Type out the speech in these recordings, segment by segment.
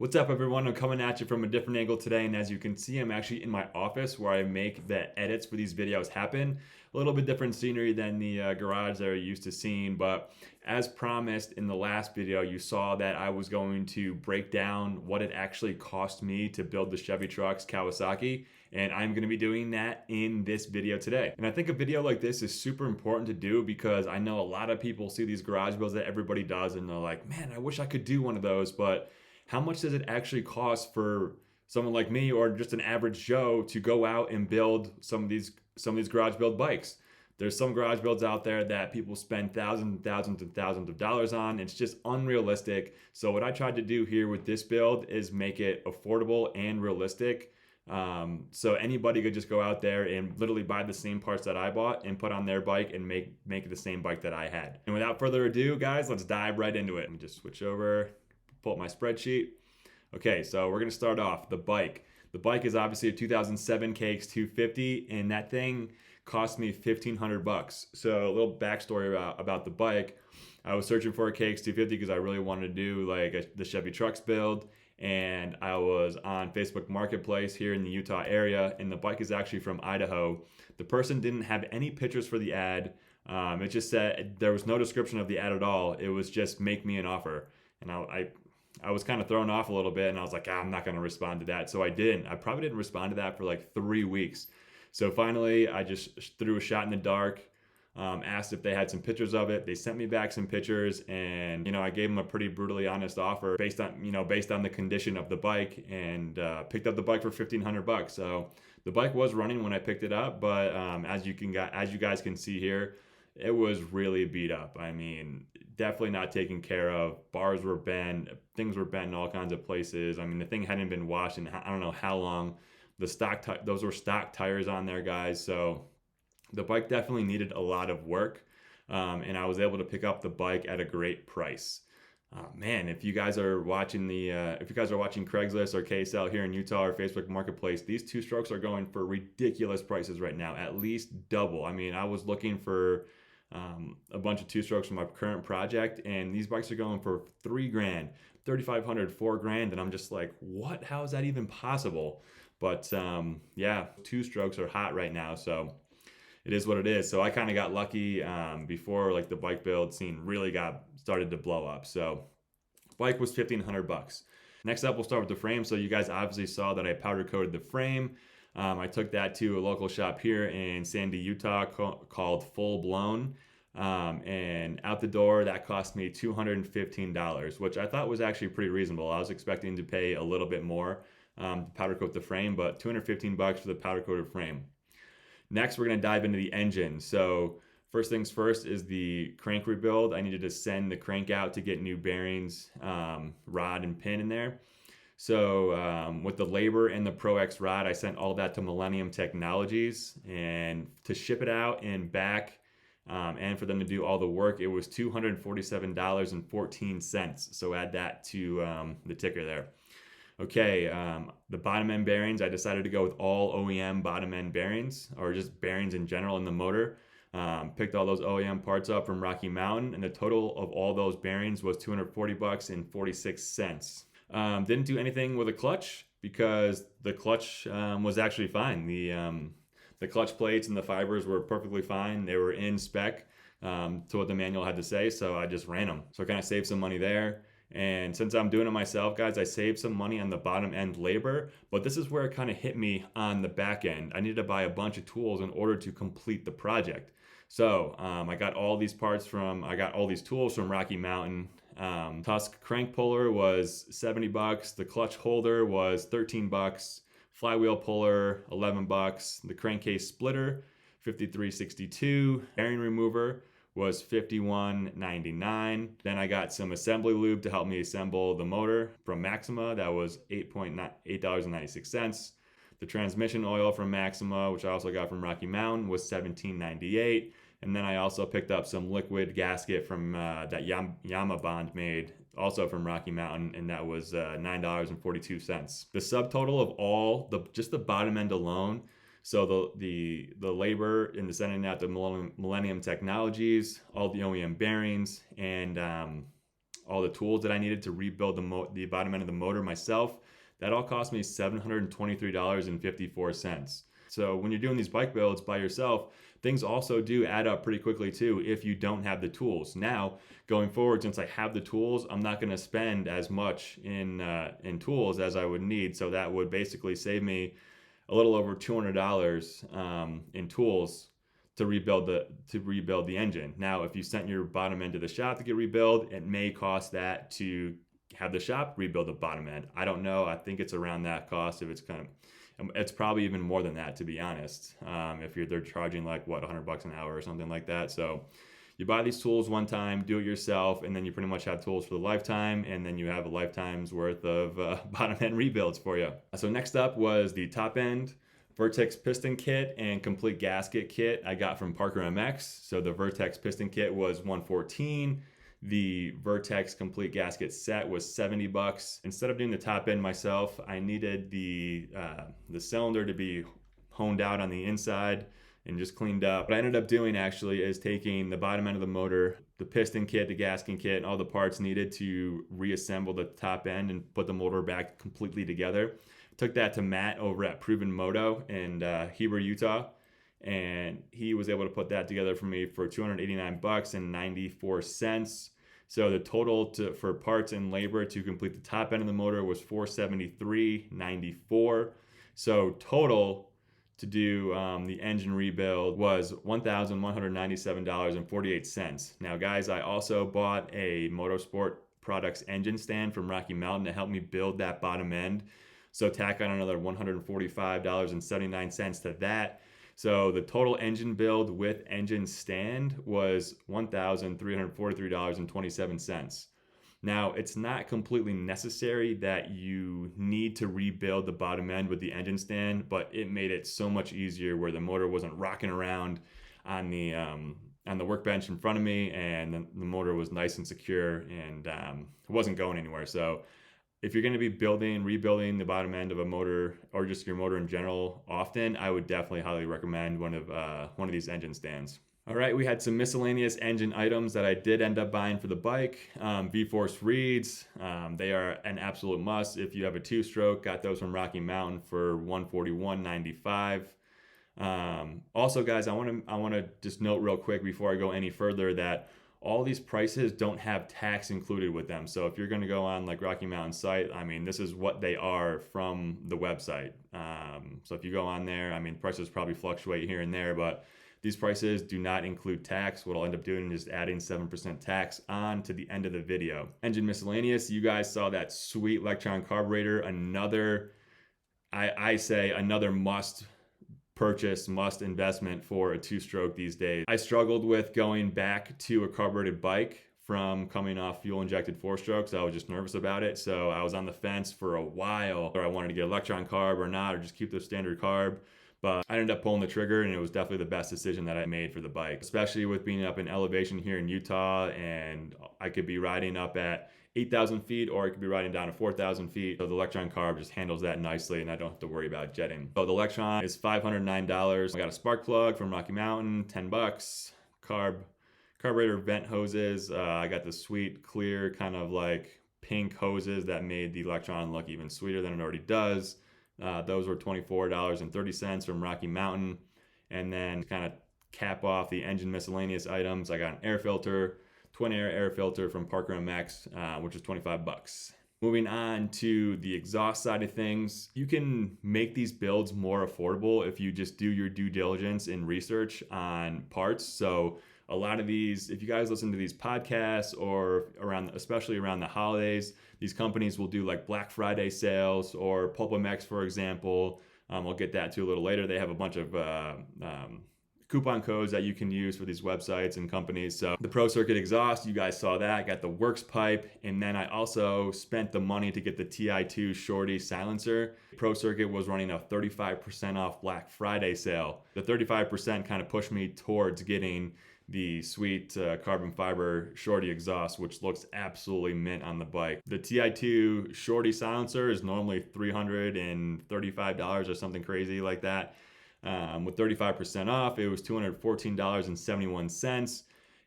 What's up, everyone? I'm coming at you from a different angle today, and as you can see, I'm actually in my office where I make the edits for these videos happen. A little bit different scenery than the garage that you're used to seeing, but as promised in the last video, you saw that I was going to break down what it actually cost me to build the Chevy trucks Kawasaki, and I'm going to be doing that in this video today. And I think a video like this is super important to do because I know a lot of people see these garage builds that everybody does, and they're like, man, I wish I could do one of those, but how much does it actually cost for someone like me or just an average Joe to go out and build some of these garage build bikes? There's some garage builds out there that people spend thousands and thousands and thousands of dollars on. It's just unrealistic. So what I tried to do here with this build is make it affordable and realistic. So anybody could just go out there and literally buy the same parts that I bought and put on their bike and make the same bike that I had. And without further ado, guys, let's dive right into it. Let me just switch over, pull up my spreadsheet. Okay, so we're gonna start off the bike. The bike is obviously a 2007 KX250, and that thing cost me 1,500 bucks. So a little backstory about the bike. I was searching for a KX250 because I really wanted to do like the Chevy trucks build, and I was on Facebook Marketplace here in the Utah area, and the bike is actually from Idaho. The person didn't have any pictures for the ad. It just said there was no description of the ad at all. It was just make me an offer, and I was kind of thrown off a little bit, and I was like, I'm not going to respond to that. So I didn't. I probably didn't respond to that for like 3 weeks. So finally, I just threw a shot in the dark, asked if they had some pictures of it. They sent me back some pictures, and I gave them a pretty brutally honest offer based on the condition of the bike, and picked up the bike for 1,500 bucks. So the bike was running when I picked it up, but as you guys can see here, it was really beat up. I mean, definitely not taken care of. Bars were bent, things were bent in all kinds of places. I mean, the thing hadn't been washed in I don't know how long. Those were stock tires on there, guys. So the bike definitely needed a lot of work, and I was able to pick up the bike at a great price. Man, if you guys are watching Craigslist or KSL here in Utah or Facebook Marketplace, these two strokes are going for ridiculous prices right now, at least double. I mean, I was looking for a bunch of two strokes for my current project, and these bikes are going for $3,000, $3,500, $4,000, and I'm just like, what? How is that even possible? But yeah, two strokes are hot right now, so it is what it is. So I kind of got lucky before like the bike build scene really got started to blow up. So bike was 1,500 bucks. Next up, we'll start with the frame. So you guys obviously saw that I powder coated the frame. I took that to a local shop here in Sandy, Utah called Full Blown. And out the door, that cost me $215, which I thought was actually pretty reasonable. I was expecting to pay a little bit more to powder coat the frame, but 215 bucks for the powder coated frame. Next, we're going to dive into the engine. So first things first is the crank rebuild. I needed to send the crank out to get new bearings, rod, and pin in there. So with the labor and the Pro X rod, I sent all that to Millennium Technologies, and to ship it out and back, and for them to do all the work, it was $247.14. So add that to the ticker there. Okay, the bottom end bearings, I decided to go with all OEM bottom end bearings, or just bearings in general in the motor. Picked all those OEM parts up from Rocky Mountain, and the total of all those bearings was 240 bucks and 46 cents. Didn't do anything with a clutch because the clutch was actually fine. The clutch plates and the fibers were perfectly fine. They were in spec to what the manual had to say, so I just ran them. So I kind of saved some money there. And since I'm doing it myself, guys, I saved some money on the bottom end labor, but this is where it kind of hit me on the back end. I needed to buy a bunch of tools in order to complete the project. So I got all these tools from Rocky Mountain. Tusk crank puller was 70 bucks. The clutch holder was 13 bucks. Flywheel puller, 11 bucks. The crankcase splitter, 53.62. Bearing remover was $51.99. Then I got some assembly lube to help me assemble the motor from Maxima. That was $8.96. The transmission oil from Maxima, which I also got from Rocky Mountain, was $17.98. And then I also picked up some liquid gasket from that Yamabond made, also from Rocky Mountain, and that was $9.42. The subtotal of all, just the bottom end alone, so the labor in the sending out the Millennium Technologies, all the OEM bearings, and all the tools that I needed to rebuild the bottom end of the motor myself, that all cost me $723.54. So when you're doing these bike builds by yourself, things also do add up pretty quickly too if you don't have the tools. Now, going forward, since I have the tools, I'm not going to spend as much in tools as I would need. So that would basically save me a little over $200 in tools to rebuild the engine. Now, if you sent your bottom end to the shop to get rebuilt, it may cost that to have the shop rebuild the bottom end. I don't know. I think it's around that cost. If it's probably even more than that, to be honest. If they're charging like what, $100 an hour or something like that. So you buy these tools one time, do it yourself, and then you pretty much have tools for the lifetime, and then you have a lifetime's worth of bottom end rebuilds for you. So next up was the top end Vertex piston kit and complete gasket kit I got from Parker MX. So the Vertex piston kit was $114. The Vertex complete gasket set was $70. Instead of doing the top end myself, I needed the cylinder to be honed out on the inside and just cleaned up. What I ended up doing actually is taking the bottom end of the motor, the piston kit, the gasket kit, and all the parts needed to reassemble the top end and put the motor back completely together. Took that to Matt over at Proven Moto in Heber, Utah, and he was able to put that together for me for $289.94. So the total for parts and labor to complete the top end of the motor was $473.94. So total to do the engine rebuild was $1,197.48. Now, guys, I also bought a Motorsport Products engine stand from Rocky Mountain to help me build that bottom end. So tack on another $145.79 to that. So the total engine build with engine stand was $1,343.27. Now, it's not completely necessary that you need to rebuild the bottom end with the engine stand, but it made it so much easier where the motor wasn't rocking around on the workbench in front of me, and the motor was nice and secure, and it wasn't going anywhere. So if you're going to be rebuilding the bottom end of a motor, or just your motor in general often, I would definitely highly recommend one of these engine stands. All right, we had some miscellaneous engine items that I did end up buying for the bike. V-Force reeds, they are an absolute must if you have a two-stroke. Got those from Rocky Mountain for $141.95. Also, guys, I want to just note real quick before I go any further that all these prices don't have tax included with them. So if you're going to go on like Rocky Mountain site, I mean, this is what they are from the website. So if you go on there, I mean, prices probably fluctuate here and there, but these prices do not include tax. What I'll end up doing is adding 7% tax on to the end of the video. Engine miscellaneous, you guys saw that sweet Electron carburetor. Another, I say another must purchase, must investment for a two-stroke these days. I struggled with going back to a carbureted bike from coming off fuel-injected four-strokes. I was just nervous about it. So I was on the fence for a while, whether I wanted to get Electron carb or not, or just keep the standard carb. But I ended up pulling the trigger, and it was definitely the best decision that I made for the bike, especially with being up in elevation here in Utah, and I could be riding up at 8,000 feet, or I could be riding down to 4,000 feet. So the Electron carb just handles that nicely, and I don't have to worry about jetting. So the Electron is $509. I got a spark plug from Rocky Mountain, $10. Carburetor vent hoses. I got the sweet, clear, kind of like pink hoses that made the Electron look even sweeter than it already does. Those were $24.30 from Rocky Mountain. And then kind of cap off the engine miscellaneous items, I got an air filter, twin air filter from Parker MX, which is $25. Moving on to the exhaust side of things, you can make these builds more affordable if you just do your due diligence and research on parts. So a lot of these, if you guys listen to these podcasts or especially around the holidays, these companies will do like Black Friday sales, or PulpMX, for example. I'll get that to a little later. They have a bunch of coupon codes that you can use for these websites and companies. So the Pro Circuit exhaust, you guys saw that. I got the Works pipe, and then I also spent the money to get the TI2 Shorty silencer. Pro Circuit was running a 35% off Black Friday sale. The 35% kind of pushed me towards getting the sweet carbon fiber Shorty exhaust, which looks absolutely mint on the bike. The TI2 Shorty silencer is normally $335 or something crazy like that. With 35% off, it was $214.71.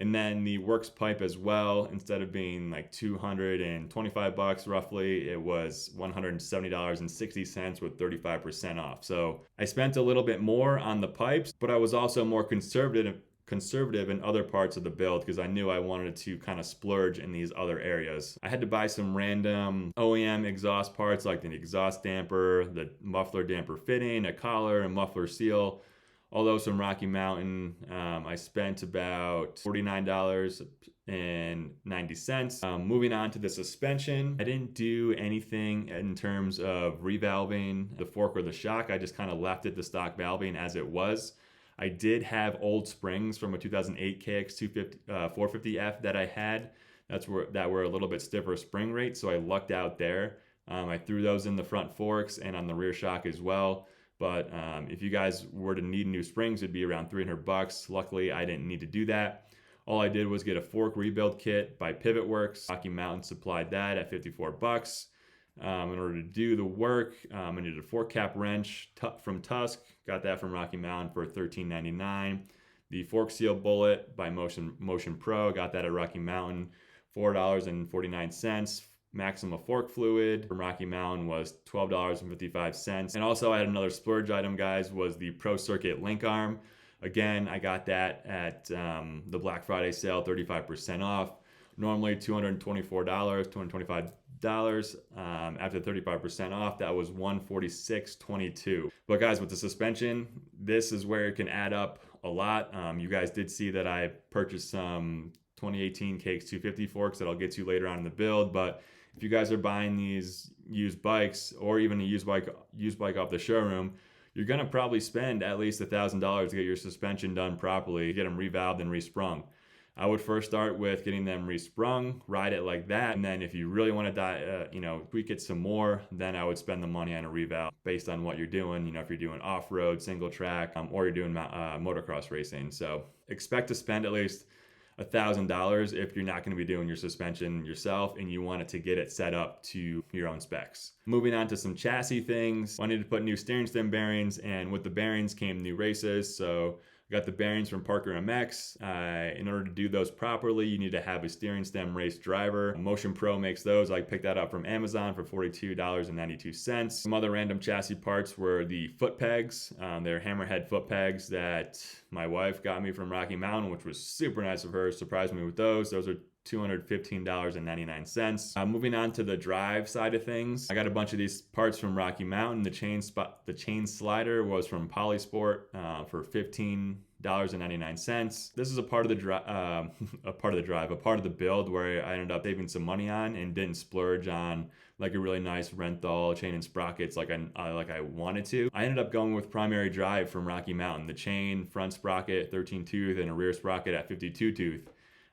And then the works pipe as well, instead of being like $225 roughly, it was $170.60 with 35% off. So I spent a little bit more on the pipes, but I was also more conservative in other parts of the build because I knew I wanted to kind of splurge in these other areas. I had to buy some random OEM exhaust parts like the exhaust damper, the muffler damper fitting, a collar, and muffler seal. Although some Rocky Mountain, I spent about $49.90. Moving on to the suspension, I didn't do anything in terms of revalving the fork or the shock. I just kind of left it the stock valving as it was. I did have old springs from a 2008 KX250 450F that I had. That were a little bit stiffer spring rate, so I lucked out there. I threw those in the front forks and on the rear shock as well. But if you guys were to need new springs, it'd be around $300. Luckily, I didn't need to do that. All I did was get a fork rebuild kit by Pivot Works. Rocky Mountain supplied that at $54. In order to do the work, I needed a fork cap wrench from Tusk. Got that from Rocky Mountain for $13.99. The fork seal bullet by Motion Pro. Got that at Rocky Mountain, $4.49. Maxima fork fluid from Rocky Mountain was $12.55. And also I had another splurge item, guys, was the Pro Circuit link arm. Again, I got that at the Black Friday sale, 35% off. Normally $224, $225. After 35% off, that was $146.22. But guys, with the suspension, this is where it can add up a lot. You guys did see that I purchased some 2018 KX250 forks that I'll get to later on in the build, but if you guys are buying these used bikes or even a used bike off the showroom, you're gonna probably spend at least $1,000 to get your suspension done properly, get them revalved and resprung. I would first start with getting them resprung, ride it like that, and then if you really want to tweak it some more, then I would spend the money on a revalve based on what you're doing. You know, if you're doing off-road, single track, or you're doing motocross racing. So expect to spend at least $1,000 if you're not going to be doing your suspension yourself and you want it to get it set up to your own specs. Moving on to some chassis things, I needed to put new steering stem bearings, and with the bearings came new races. So I got the bearings from Parker MX. In order to do those properly, you need to have a steering stem race driver. Motion Pro makes those. I picked that up from Amazon for $42.92. Some other random chassis parts were the foot pegs. They're hammerhead foot pegs that my wife got me from Rocky Mountain, which was super nice of her. Surprised me with those. Those are $215.99. Moving on to the drive side of things, I got a bunch of these parts from Rocky Mountain. The chain slider was from Polysport for $15.99. This is a part of the build where I ended up saving some money on and didn't splurge on like a really nice Renthal chain and sprockets like I wanted to. I ended up going with primary drive from Rocky Mountain. The chain, front sprocket, 13 tooth, and a rear sprocket at 52 tooth.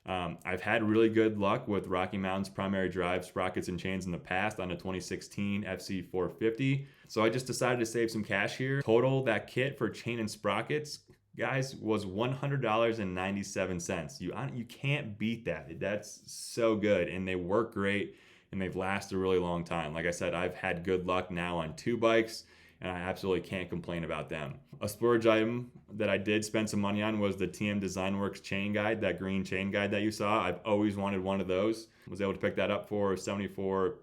I've had really good luck with Rocky Mountain's primary drive sprockets and chains in the past on a 2016 FC450. So I just decided to save some cash here. Total, that kit for chain and sprockets, guys, was $100.97. You can't beat that. That's so good, and they work great, and they've lasted a really long time. Like I said, I've had good luck now on 2 bikes, and I absolutely can't complain about them. A splurge item that I did spend some money on was the TM Design Works chain guide, that green chain guide that you saw. I've always wanted one of those. Was able to pick that up for $75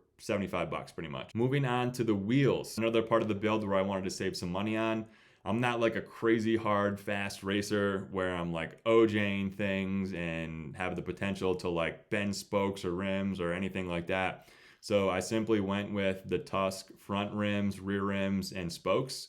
pretty much. Moving on to the wheels. Another part of the build where I wanted to save some money on. I'm not like a crazy hard fast racer where I'm like OJing things and have the potential to like bend spokes or rims or anything like that. So I simply went with the Tusk front rims, rear rims, and spokes.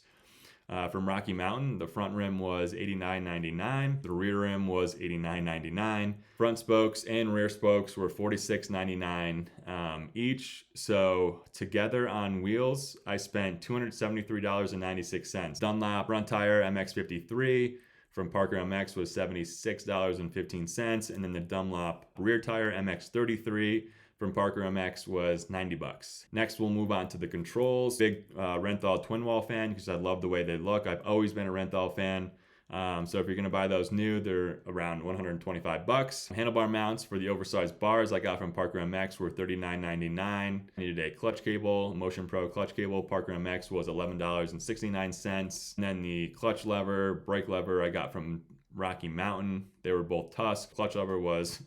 From Rocky Mountain, the front rim was $89.99. The rear rim was $89.99. Front spokes and rear spokes were $46.99 each. So together on wheels, I spent $273.96. Dunlop front tire MX53 from Parker MX was $76.15. And then the Dunlop rear tire MX33 from Parker MX was $90. Next, we'll move on to the controls. Big Renthal twin wall fan because I love the way they look. I've always been a Renthal fan. So if you're gonna buy those new, they're around $125. Handlebar mounts for the oversized bars I got from Parker MX were $39.99. I needed a clutch cable, Motion Pro clutch cable. Parker MX was $11.69. And then the clutch lever, brake lever I got from Rocky Mountain. They were both Tusk. Clutch lever was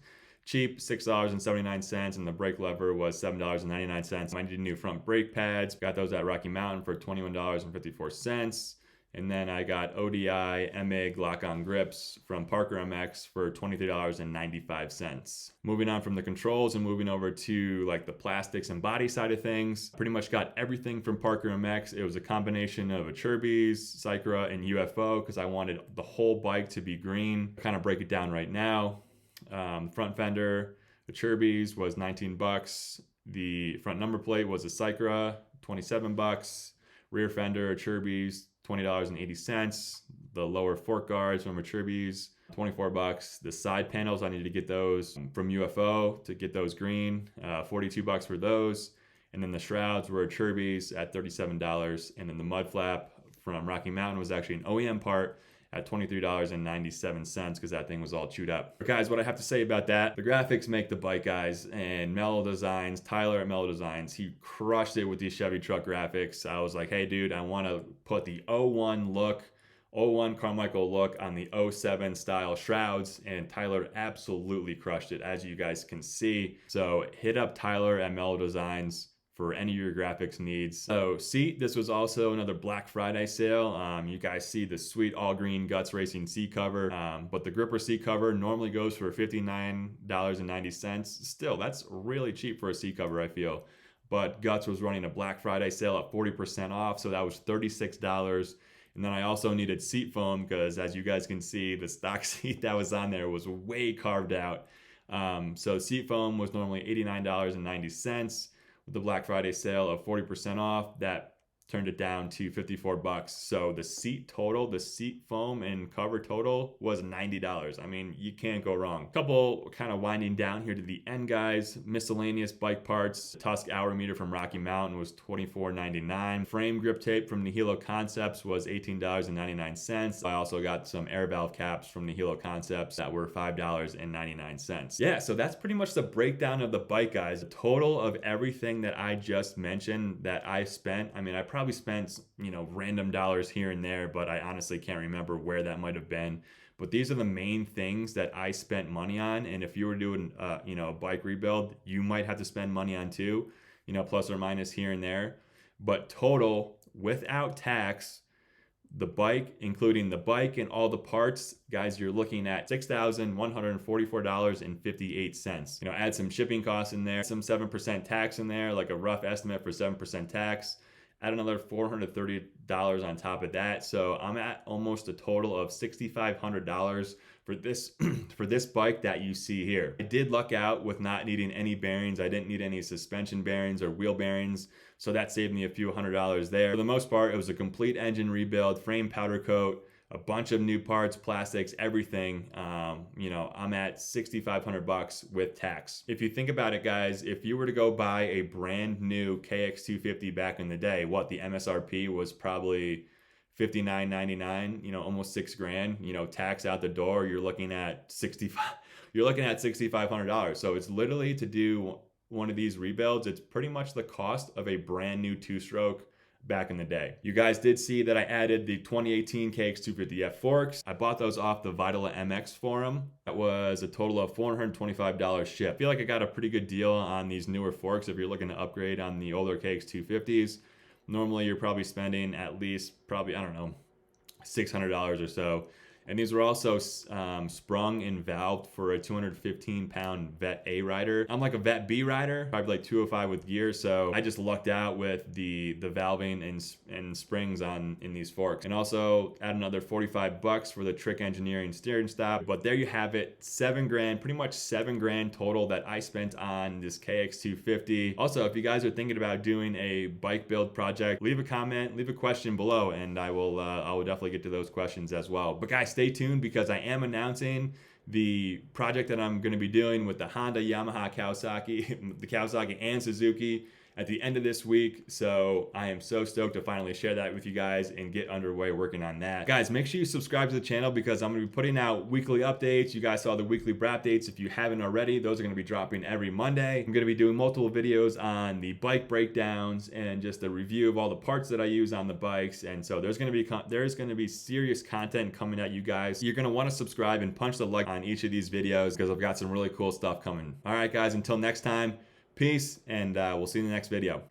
cheap, $6.79, and the brake lever was $7.99. I needed new front brake pads. Got those at Rocky Mountain for $21.54. And then I got ODI MIG lock-on grips from Parker MX for $23.95. Moving on from the controls and moving over to like the plastics and body side of things, pretty much got everything from Parker MX. It was a combination of Acerbis, Cycra, and UFO because I wanted the whole bike to be green. Kind of break it down right now. Front fender, Acerbis was 19 bucks. The front number plate was a Cycra, 27 bucks. Rear fender, Acerbis, $20.80. The lower fork guards from Acerbis, 24 bucks. The side panels, I needed to get those from UFO to get those green, 42 bucks for those. And then the shrouds were Acerbis at $37. And then the mud flap from Rocky Mountain was actually an OEM part at $23.97 because that thing was all chewed up. But guys, what I have to say about that, the graphics make the bike, guys, and Mellow Designs, Tyler at Mellow Designs, he crushed it with these Chevy truck graphics. I was like, hey dude, I want to put the 01 look, 01 Carmichael look on the 07 style shrouds, and Tyler absolutely crushed it, as you guys can see. So hit up Tyler at Mellow Designs for any of your graphics needs. So seat, this was also another Black Friday sale. You guys see the sweet all green Guts Racing seat cover, but the gripper seat cover normally goes for $59.90. Still, that's really cheap for a seat cover, I feel. But Guts was running a Black Friday sale at 40% off, so that was $36. And then I also needed seat foam because, as you guys can see, the stock seat that was on there was way carved out. So seat foam was normally $89.90. With the Black Friday sale of 40% off, that turned it down to 54 bucks. So the seat total, the seat foam and cover total was $90. I mean, you can't go wrong. Couple kind of winding down here to the end, guys. Miscellaneous bike parts. Tusk hour meter from Rocky Mountain was $24.99. Frame grip tape from Nihilo Concepts was $18.99. I also got some air valve caps from Nihilo Concepts that were $5.99. Yeah, so that's pretty much the breakdown of the bike, guys. The total of everything that I just mentioned that I spent, I mean, I probably spent, random dollars here and there, but I honestly can't remember where that might have been. But these are the main things that I spent money on. And if you were doing, a bike rebuild, you might have to spend money on too, plus or minus here and there. But total, without tax, the bike, including the bike and all the parts, guys, you're looking at $6,144.58. Add some shipping costs in there, some 7% tax in there, like a rough estimate for 7% tax. Add another $430 on top of that. So I'm at almost a total of $6,500 for this for this bike that you see here. I did luck out with not needing any bearings. I didn't need any suspension bearings or wheel bearings, so that saved me a few $100s there. For the most part, it was a complete engine rebuild, frame powder coat, a bunch of new parts, plastics, everything. I'm at $6,500 with tax. If you think about it, guys, if you were to go buy a brand new KX250 back in the day, the MSRP was probably $59.99, almost $6,000, tax out the door, you're looking at $6,500. So it's literally, to do one of these rebuilds, it's pretty much the cost of a brand new two-stroke back in the day. You guys did see that I added the 2018 KX250F forks. I bought those off the Vitala MX forum. That was a total of $425 shipped. I feel like I got a pretty good deal on these newer forks if you're looking to upgrade on the older KX250s. Normally you're probably spending at least $600 or so. And these were also sprung and valved for a 215-pound Vet A rider. I'm like a Vet B rider, probably like 205 with gear, so I just lucked out with the valving and springs in these forks. And also add another $45 for the Trick Engineering steering stop. But there you have it, $7,000, pretty much $7,000 total that I spent on this KX250. Also, if you guys are thinking about doing a bike build project, leave a comment, leave a question below, and I will definitely get to those questions as well. But guys, stay tuned because I am announcing the project that I'm going to be doing with the Honda, Yamaha, Kawasaki, the Kawasaki and Suzuki at the end of this week. So I am so stoked to finally share that with you guys and get underway working on that. Guys, make sure you subscribe to the channel because I'm going to be putting out weekly updates. You guys saw the weekly brap dates. If you haven't already, those are going to be dropping every Monday. I'm going to be doing multiple videos on the bike breakdowns and just a review of all the parts that I use on the bikes. And so there's going to be serious content coming at you guys. You're going to want to subscribe and punch the like on each of these videos because I've got some really cool stuff coming. All right, guys, until next time, peace, and we'll see you in the next video.